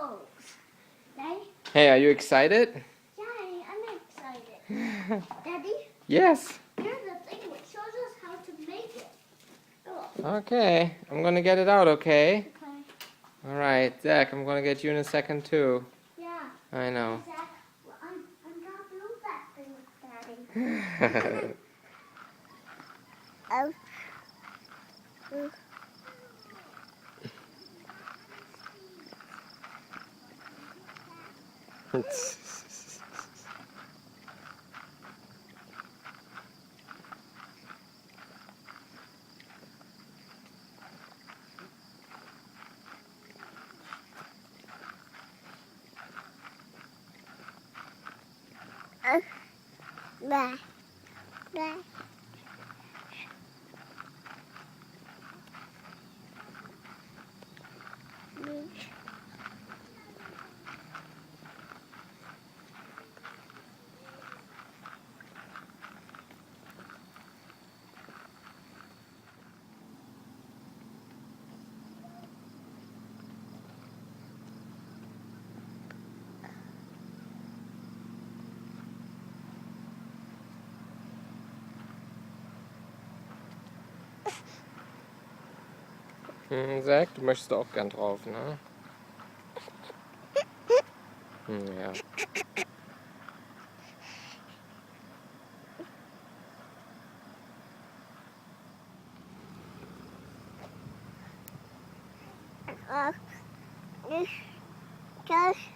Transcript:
clothes. Daddy? Hey, are you excited? Yeah, I'm excited. Daddy? Yes. Here's the thing which shows us how to make it. Oh, Okay, I'm gonna get it out, okay? okay. Alright, Zach, I'm gonna get you in a second too. Yeah. I know. Zach, well, I'm gonna do that thing with Daddy. Oh. Bye. Bye. Zach, du möchtest auch gern drauf, ne? Ja. Just